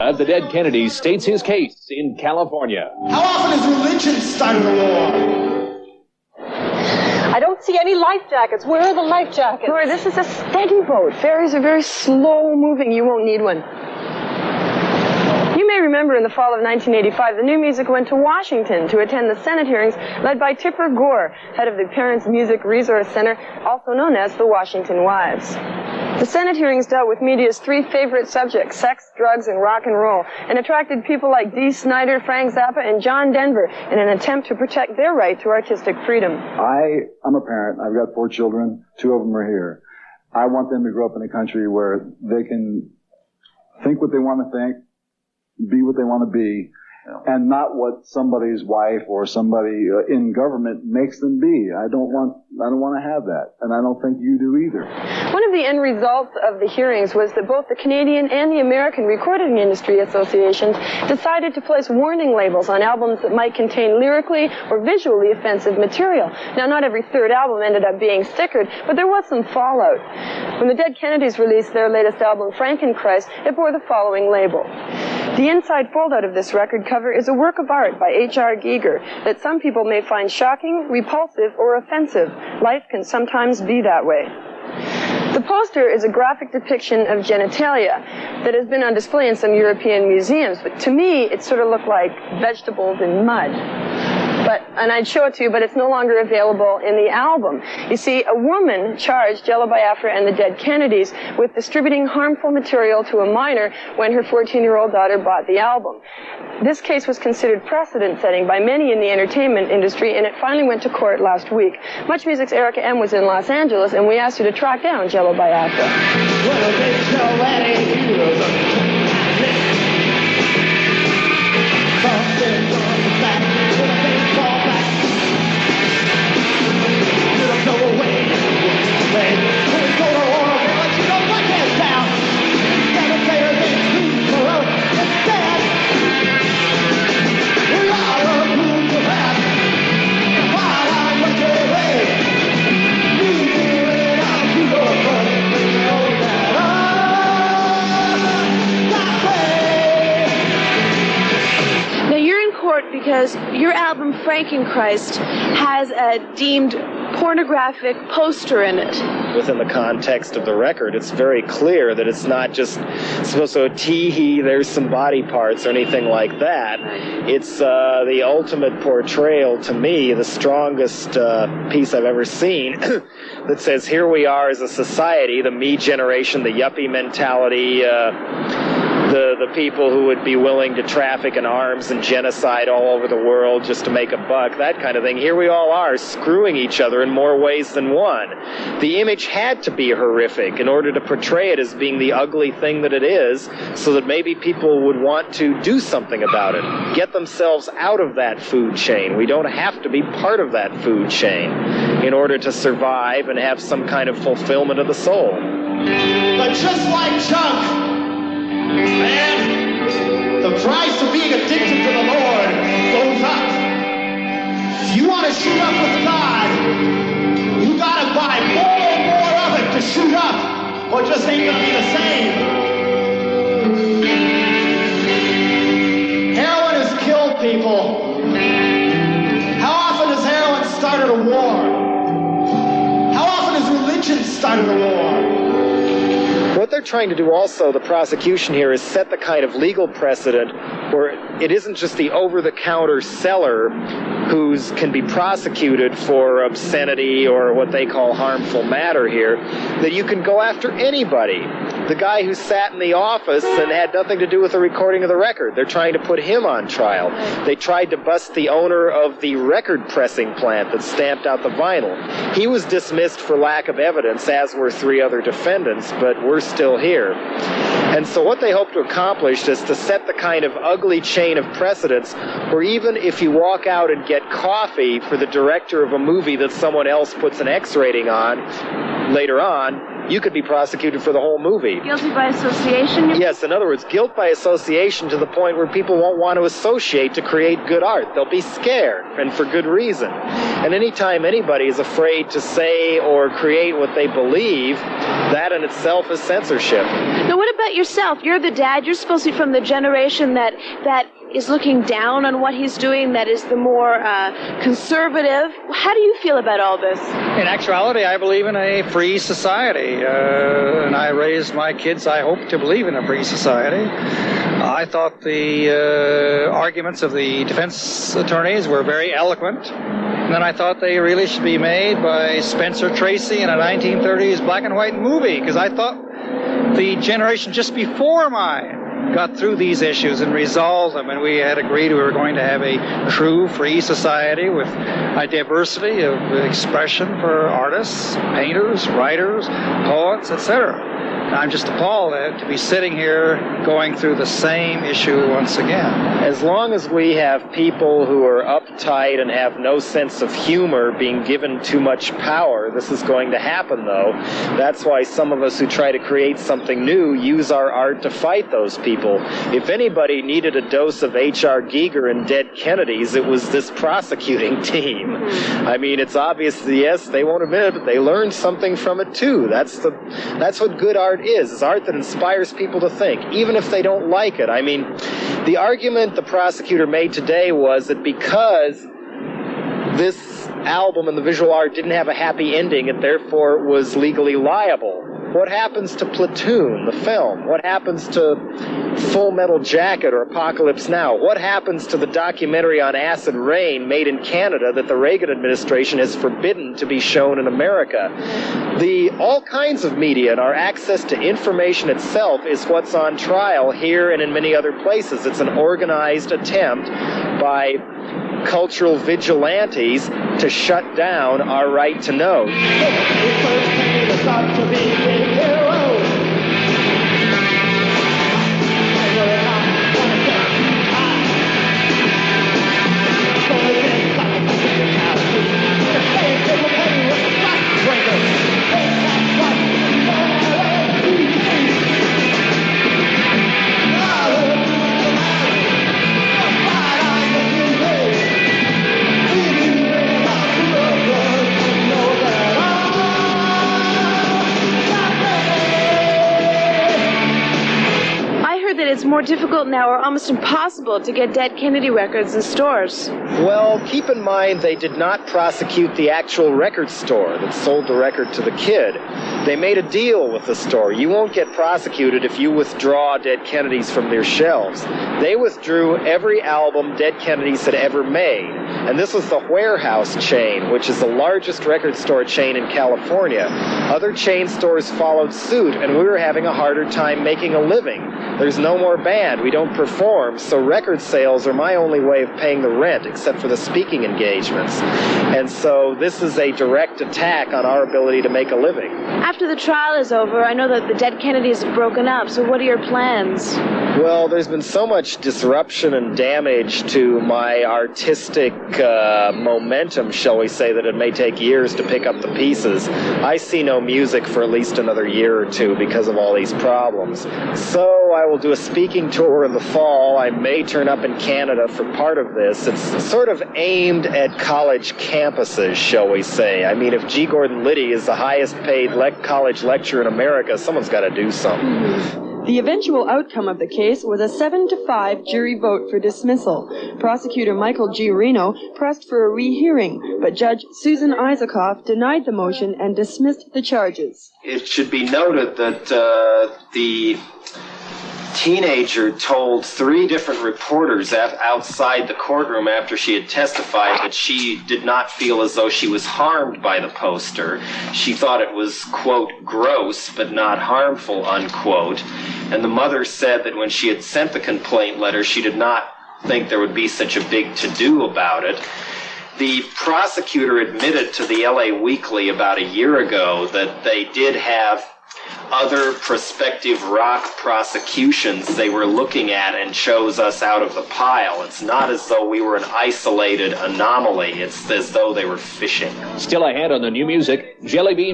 The dead Kennedy states his case in California. How often has religion started a war? I don't see any life jackets. Where are the life jackets? Laura, this is a steady boat. Ferries are very slow moving. You won't need one. You may remember in the fall of 1985, the New Music went to Washington to attend the Senate hearings led by Tipper Gore, head of the Parents Music Resource Center, also known as the Washington Wives. The Senate hearings dealt with media's three favorite subjects, sex, drugs, and rock and roll, and attracted people like Dee Snider, Frank Zappa, and John Denver in an attempt to protect their right to artistic freedom. I'm a parent. I've got 4 children. 2 of them are here. I want them to grow up in a country where they can think what they want to think, be what they want to be, and not what somebody's wife or somebody in government makes them be. I don't want to have that, and I don't think you do either. One of the end results of the hearings was that both the Canadian and the American Recording Industry Associations decided to place warning labels on albums that might contain lyrically or visually offensive material. Now, not every third album ended up being stickered, but there was some fallout. When the Dead Kennedys released their latest album, Frankenchrist, it bore the following label. The inside foldout of this record cover is a work of art by H.R. Giger that some people may find shocking, repulsive, or offensive. Life can sometimes be that way. The poster is a graphic depiction of genitalia that has been on display in some European museums, but to me, it sort of looked like vegetables in mud. And I'd show it to you, but it's no longer available in the album. You see, a woman charged Jello, Biafra, and the Dead Kennedys with distributing harmful material to a minor when her 14-year-old daughter bought the album. This case was considered precedent-setting by many in the entertainment industry, and it finally went to court last week. Much Music's Erica M. was in Los Angeles, and we asked her to track down Jello, Biafra. Because your album, Frankenchrist, has a deemed pornographic poster in it. Within the context of the record, it's very clear that it's not just supposed to tee-hee, there's some body parts or anything like that. It's the ultimate portrayal, to me, the strongest piece I've ever seen, that says here we are as a society, the me generation, the yuppie mentality, the people who would be willing to traffic in arms and genocide all over the world just to make a buck, that kind of thing. Here we all are screwing each other in more ways than one. The image had to be horrific in order to portray it as being the ugly thing that it is, so that maybe people would want to do something about it, get themselves out of that food chain. We don't have to be part of that food chain in order to survive and have some kind of fulfillment of the soul. But just like junk, man, the price of being addicted to the Lord goes up. If you want to shoot up with God, you gotta buy more and more of it to shoot up, or it just ain't gonna be the same. Heroin has killed people. How often has heroin started a war? How often has religion started a war? What they're trying to do also, the prosecution here, is set the kind of legal precedent where it isn't just the over-the-counter seller who can be prosecuted for obscenity or what they call harmful matter here, that you can go after anybody. The guy who sat in the office and had nothing to do with the recording of the record, they're trying to put him on trial. They tried to bust the owner of the record pressing plant that stamped out the vinyl. He was dismissed for lack of evidence, as were 3 other defendants, but we're still here. And so what they hope to accomplish is to set the kind of ugly chain of precedents where even if you walk out and get coffee for the director of a movie that someone else puts an X rating on later on, you could be prosecuted for the whole movie. Guilty by association? Yes, in other words, guilt by association to the point where people won't want to associate to create good art. They'll be scared, and for good reason. And anytime anybody is afraid to say or create what they believe, that in itself is censorship. Now, what about yourself? You're the dad. You're supposed to be from the generation that is looking down on what he's doing, that is the more conservative. How do you feel about all this? In actuality, I believe in a free society, and I raised my kids, I hope, to believe in a free society. I thought the arguments of the defense attorneys were very eloquent, and then I thought they really should be made by Spencer Tracy in a 1930s black and white movie, because I thought the generation just before mine got through these issues and resolved them, and we had agreed we were going to have a true free society with a diversity of expression for artists, painters, writers, poets, etc. I'm just appalled to be sitting here going through the same issue once again. As long as we have people who are uptight and have no sense of humor being given too much power, this is going to happen, though. That's why some of us who try to create something new use our art to fight those people. If anybody needed a dose of H.R. Giger and dead Kennedys, it was this prosecuting team. I mean, it's obvious, yes, they won't admit it, but they learned something from it, too. That's what good art is art that inspires people to think, even if they don't like it. I mean, the argument the prosecutor made today was that because this album and the visual art didn't have a happy ending, it therefore was legally liable. What happens to Platoon, the film? What happens to Full Metal Jacket or Apocalypse Now? What happens to the documentary on acid rain made in Canada that the Reagan administration has forbidden to be shown in America? All kinds of media and our access to information itself is what's on trial here and in many other places. It's an organized attempt by cultural vigilantes to shut down our right to know. It's more difficult now, or almost impossible, to get Dead Kennedy records in stores. Well, keep in mind they did not prosecute the actual record store that sold the record to the kid. They made a deal with the store. You won't get prosecuted if you withdraw Dead Kennedys from their shelves. They withdrew every album Dead Kennedys had ever made. And this was the Warehouse chain, which is the largest record store chain in California. Other chain stores followed suit, and we were having a harder time making a living. There's no more band. We don't perform, so record sales are my only way of paying the rent, except for the speaking engagements. And so this is a direct attack on our ability to make a living. After the trial is over, I know that the Dead Kennedys have broken up, so what are your plans? Well, there's been so much disruption and damage to my artistic momentum, shall we say, that it may take years to pick up the pieces. I see no music for at least another year or two because of all these problems. So I will do a speaking tour in the fall. I may turn up in Canada for part of this. It's sort of aimed at college campuses, shall we say. I mean, if G. Gordon Liddy is the highest paid college lecturer in America, someone's got to do something. The eventual outcome of the case was a 7-5 jury vote for dismissal. Prosecutor Michael G. Reno pressed for a rehearing, but Judge Susan Isaacoff denied the motion and dismissed the charges. It should be noted that the teenager told 3 different reporters outside the courtroom after she had testified that she did not feel as though she was harmed by the poster. She thought it was, quote, gross but not harmful, unquote. And the mother said that when she had sent the complaint letter, she did not think there would be such a big to-do about it. The prosecutor admitted to the LA Weekly about a year ago that they did have other prospective rock prosecutions they were looking at and chose us out of the pile. It's not as though we were an isolated anomaly. It's as though they were fishing. Still ahead on the new music, Jelly Bean.